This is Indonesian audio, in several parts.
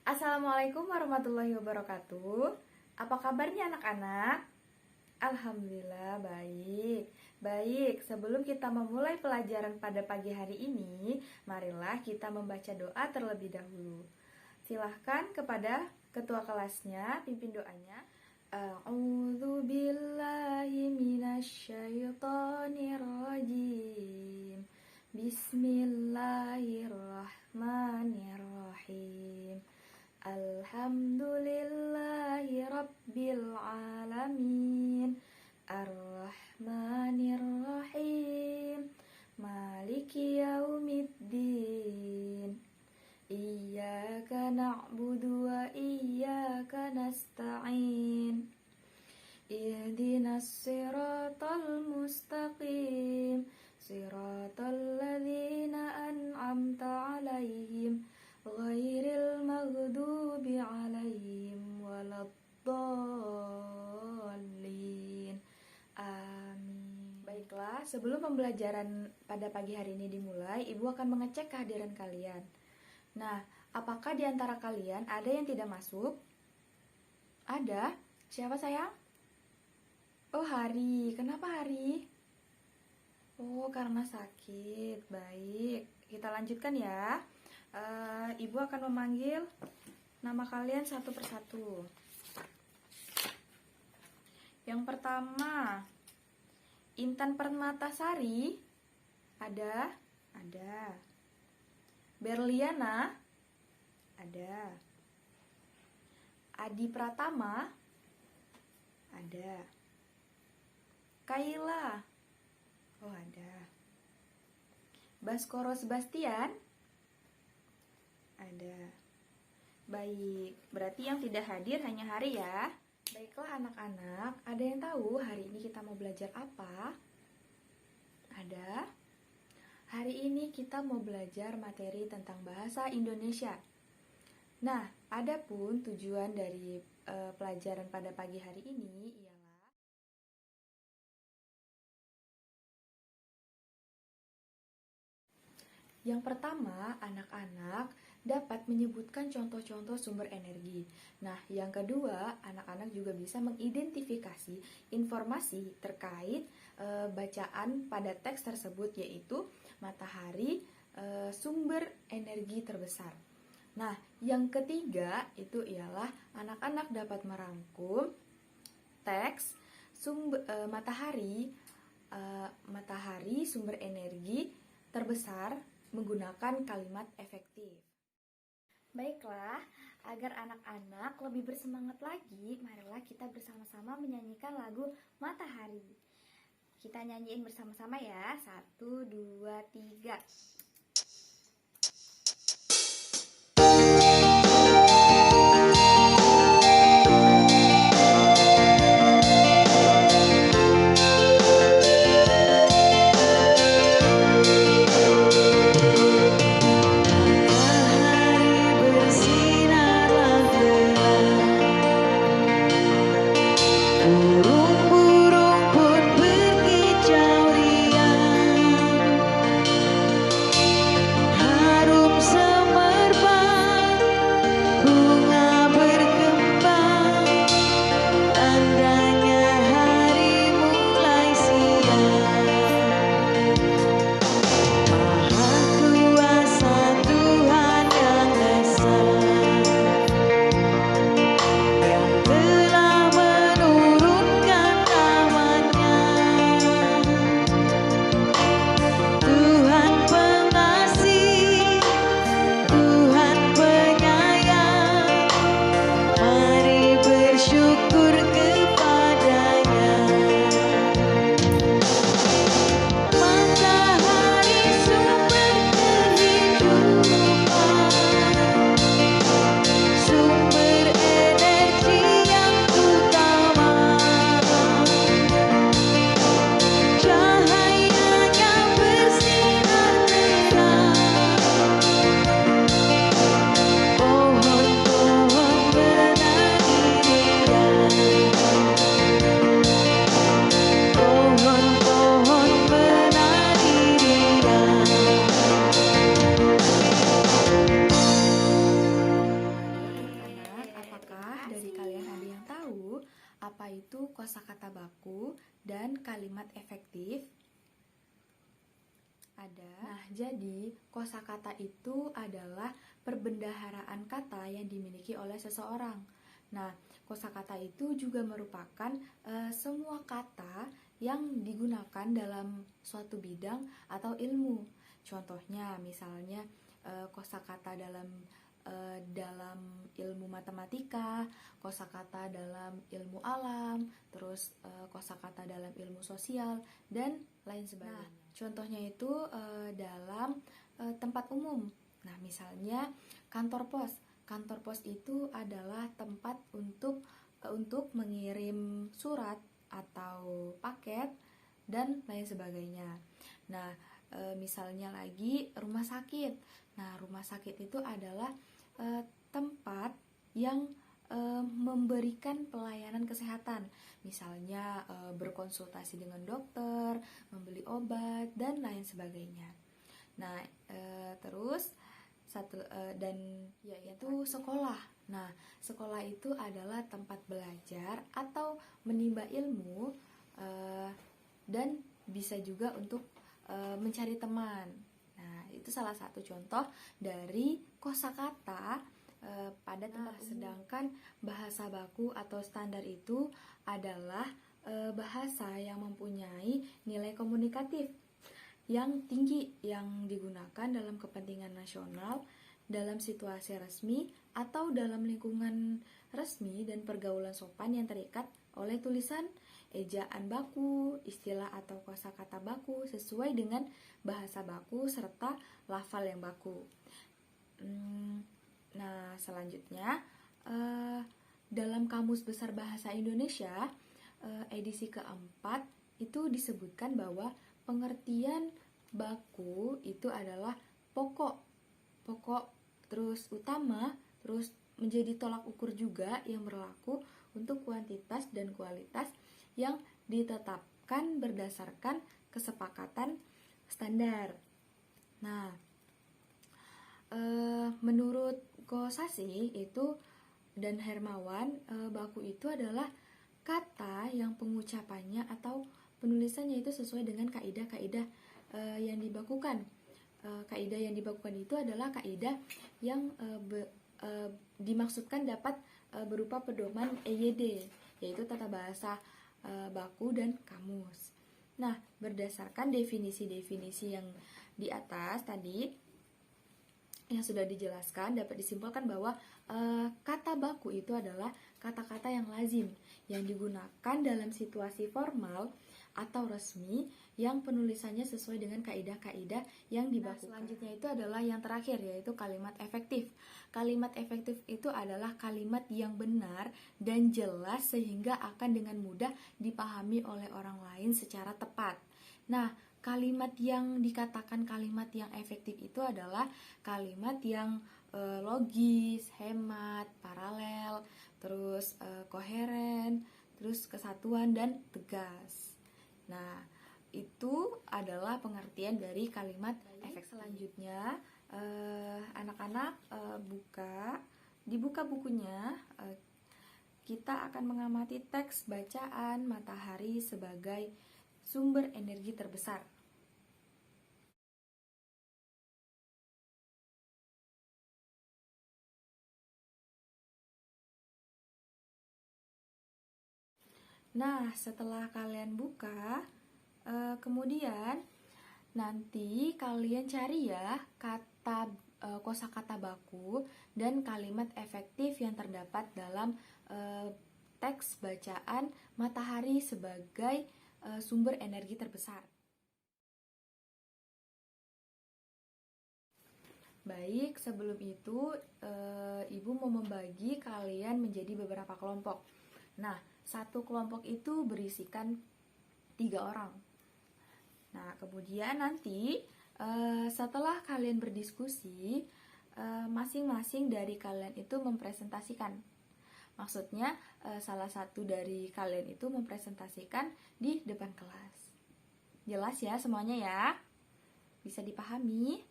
Assalamualaikum warahmatullahi wabarakatuh. Apa kabarnya anak-anak? Alhamdulillah baik. Baik, sebelum kita memulai pelajaran pada pagi hari ini, marilah kita membaca doa terlebih dahulu. Silahkan kepada ketua kelasnya pimpin doanya. A'udzu billahi minasyaitonir rajim. Bismillahirrahmanirrahim. Alhamdulillahi rabbil alamin. Ar-Rahmanir-Rahim. Maliki yaumiddin. Iyyaka na'budu wa iyyaka nasta'in. Ihdinas siratal mustaqim. Siratal ladzina an'amta 'alaihim ghairil maghdubi 'alaihim waladdallin. Amin. Baiklah, sebelum pembelajaran pada pagi hari ini dimulai, Ibu akan mengecek kehadiran kalian. Nah, apakah di antara kalian ada yang tidak masuk? Ada? Siapa sayang? Oh, Hari. Kenapa Hari? Oh, karena sakit. Baik, kita lanjutkan ya. Ibu akan memanggil nama kalian satu persatu. Yang pertama, Intan Permatasari. Ada? Ada. Berliana. Ada. Adi Pratama. Ada. Kaila. Oh, ada. Baskoro Sebastian. Ada. Baik, berarti yang tidak hadir hanya Hari ya. Baiklah anak-anak, ada yang tahu hari ini kita mau belajar apa? Ada? Hari ini kita mau belajar materi tentang bahasa Indonesia. Nah, adapun tujuan dari pelajaran pada pagi hari ini ialah yang pertama, anak-anak dapat menyebutkan contoh-contoh sumber energi. Nah, yang kedua, anak-anak juga bisa mengidentifikasi informasi terkait bacaan pada teks tersebut, yaitu matahari sumber energi terbesar. Nah, yang ketiga itu ialah anak-anak dapat merangkum teks matahari sumber energi terbesar menggunakan kalimat efektif. Baiklah, agar anak-anak lebih bersemangat lagi, marilah kita bersama-sama menyanyikan lagu Matahari. Kita nyanyiin bersama-sama ya. 1, 2, 3. Burung-burung pun berkicau riang. itu kosakata baku dan kalimat efektif ada. Nah, jadi kosakata itu adalah perbendaharaan kata yang dimiliki oleh seseorang. Nah, kosakata itu juga merupakan semua kata yang digunakan dalam suatu bidang atau ilmu. Contohnya, misalnya kosakata dalam ilmu matematika, kosakata dalam ilmu alam, terus kosakata dalam ilmu sosial dan lain sebagainya. Nah, contohnya itu dalam tempat umum. Nah, misalnya kantor pos. Kantor pos itu adalah tempat untuk mengirim surat atau paket dan lain sebagainya. Nah, misalnya lagi rumah sakit. Nah, rumah sakit itu adalah tempat yang memberikan pelayanan kesehatan, misalnya berkonsultasi dengan dokter, membeli obat dan lain sebagainya. Nah, terus dan yaitu sekolah. Nah, sekolah itu adalah tempat belajar atau menimba ilmu dan bisa juga untuk mencari teman. Nah, itu salah satu contoh dari kosakata pada tempat umum. Sedangkan bahasa baku atau standar itu adalah bahasa yang mempunyai nilai komunikatif yang tinggi yang digunakan dalam kepentingan nasional, dalam situasi resmi atau dalam lingkungan resmi dan pergaulan sopan yang terikat oleh tulisan, ejaan baku, istilah atau kosakata baku sesuai dengan bahasa baku serta lafal yang baku. Nah, selanjutnya dalam Kamus Besar Bahasa Indonesia edisi keempat itu disebutkan bahwa pengertian baku itu adalah pokok, terus utama, terus menjadi tolak ukur juga yang berlaku untuk kuantitas dan kualitas yang ditetapkan berdasarkan kesepakatan standar. Nah, menurut Kosasih itu dan Hermawan, baku itu adalah kata yang pengucapannya atau penulisannya itu sesuai dengan kaidah-kaidah yang dibakukan. Kaidah yang dibakukan itu adalah kaidah yang dimaksudkan dapat berupa pedoman EYD, yaitu tata bahasa baku dan kamus. Nah, berdasarkan definisi-definisi yang di atas tadi yang sudah dijelaskan, dapat disimpulkan bahwa kata baku itu adalah kata-kata yang lazim yang digunakan dalam situasi formal atau resmi yang penulisannya sesuai dengan kaidah-kaidah yang dibakukan. Nah, selanjutnya itu adalah yang terakhir, yaitu kalimat efektif. Kalimat efektif itu adalah kalimat yang benar dan jelas sehingga akan dengan mudah dipahami oleh orang lain secara tepat. Nah, kalimat yang dikatakan kalimat yang efektif itu adalah kalimat yang logis, hemat, paralel, terus koheren, terus kesatuan dan tegas. Nah, itu adalah pengertian dari kalimat efektif. Selanjutnya, anak-anak dibuka bukunya. Kita akan mengamati teks bacaan matahari sebagai sumber energi terbesar. Nah, setelah kalian buka, kemudian nanti kalian cari ya kata kosakata baku dan kalimat efektif yang terdapat dalam teks bacaan matahari sebagai sumber energi terbesar. Baik, sebelum itu Ibu mau membagi kalian menjadi beberapa kelompok. Nah, satu kelompok itu berisikan 3 orang. Nah, kemudian nanti setelah kalian berdiskusi, masing-masing dari kalian itu mempresentasikan. Maksudnya salah satu dari kalian itu mempresentasikan di depan kelas. Jelas ya semuanya ya? Bisa dipahami?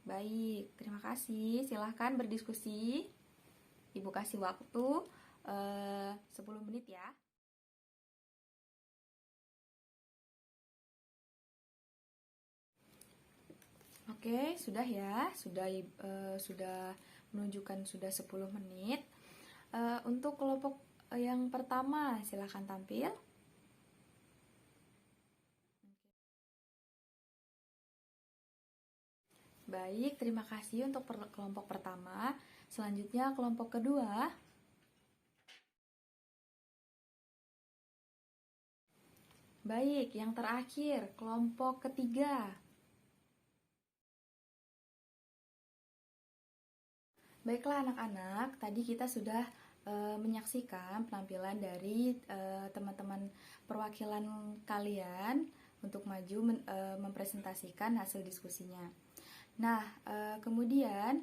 Baik, terima kasih. Silahkan berdiskusi. Ibu kasih waktu 10 menit ya. Oke, sudah ya, sudah menunjukkan sudah 10 menit. Untuk kelompok yang pertama, silakan tampil. Baik, terima kasih untuk kelompok pertama. Selanjutnya kelompok kedua. Baik, yang terakhir, kelompok ketiga. Baiklah anak-anak, tadi kita sudah menyaksikan penampilan dari teman-teman perwakilan kalian untuk maju mempresentasikan hasil diskusinya. Nah, kemudian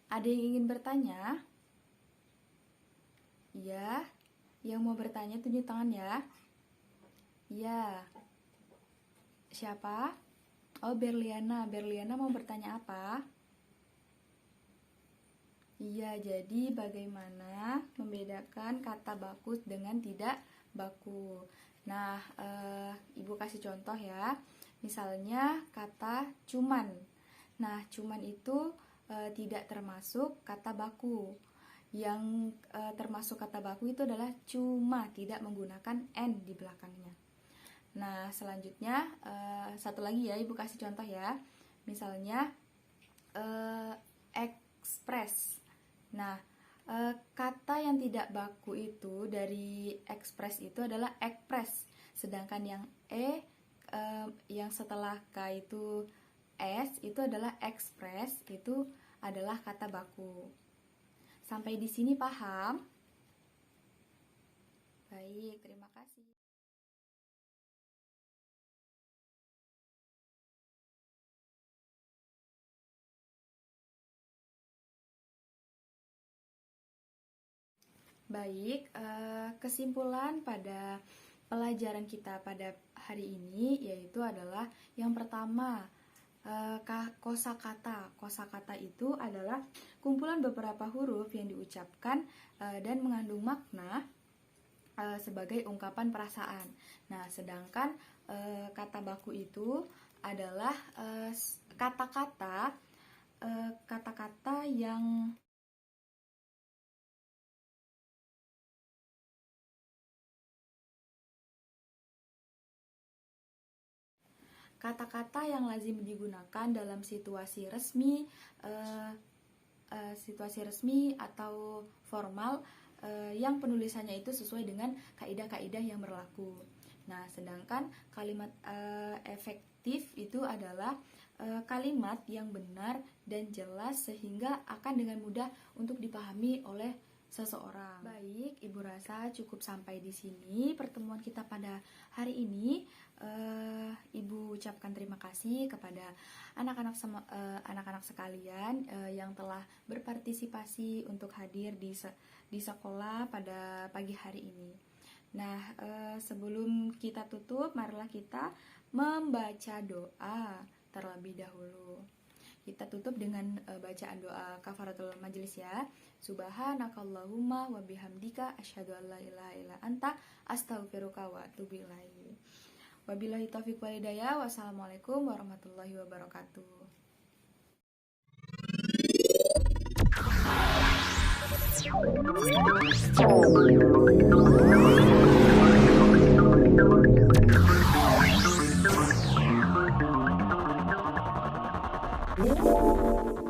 ada yang ingin bertanya? Ya, yang mau bertanya tunjuk tangan ya. Ya, siapa? Oh, Berliana. Berliana mau bertanya apa? Iya, jadi bagaimana membedakan kata baku dengan tidak baku? Nah, Ibu kasih contoh ya. Misalnya kata cuman. Nah, cuman itu tidak termasuk kata baku. Yang termasuk kata baku itu adalah cuma, tidak menggunakan N di belakangnya. Nah, selanjutnya satu lagi ya, Ibu kasih contoh ya. Misalnya ekspres. Nah, kata yang tidak baku itu dari ekspres itu adalah ekpres. Sedangkan yang yang setelah K itu S itu adalah ekspres, itu adalah kata baku. Sampai di sini paham? Baik, terima kasih. Baik, kesimpulan pada pelajaran kita pada hari ini yaitu adalah yang pertama, kosakata. Kosakata itu adalah kumpulan beberapa huruf yang diucapkan dan mengandung makna sebagai ungkapan perasaan. Nah, sedangkan kata baku itu adalah kata-kata yang kata-kata yang lazim digunakan dalam situasi resmi atau formal yang penulisannya itu sesuai dengan kaidah-kaidah yang berlaku. Nah, sedangkan kalimat efektif itu adalah kalimat yang benar dan jelas sehingga akan dengan mudah untuk dipahami oleh seseorang. Baik, Ibu rasa cukup sampai di sini pertemuan kita pada hari ini. Ibu ucapkan terima kasih kepada anak-anak sekalian yang telah berpartisipasi untuk hadir di sekolah pada pagi hari ini. Nah, sebelum kita tutup, marilah kita membaca doa terlebih dahulu. Kita tutup dengan bacaan doa kafaratul majelis ya. Subhanakallahumma wa bihamdika asyhadu an la ilaha illa anta astaghfiruka wa atubu ilaik. Wabillahi taufiq wal hidayah. Wassalamualaikum warahmatullahi wabarakatuh. Thank you.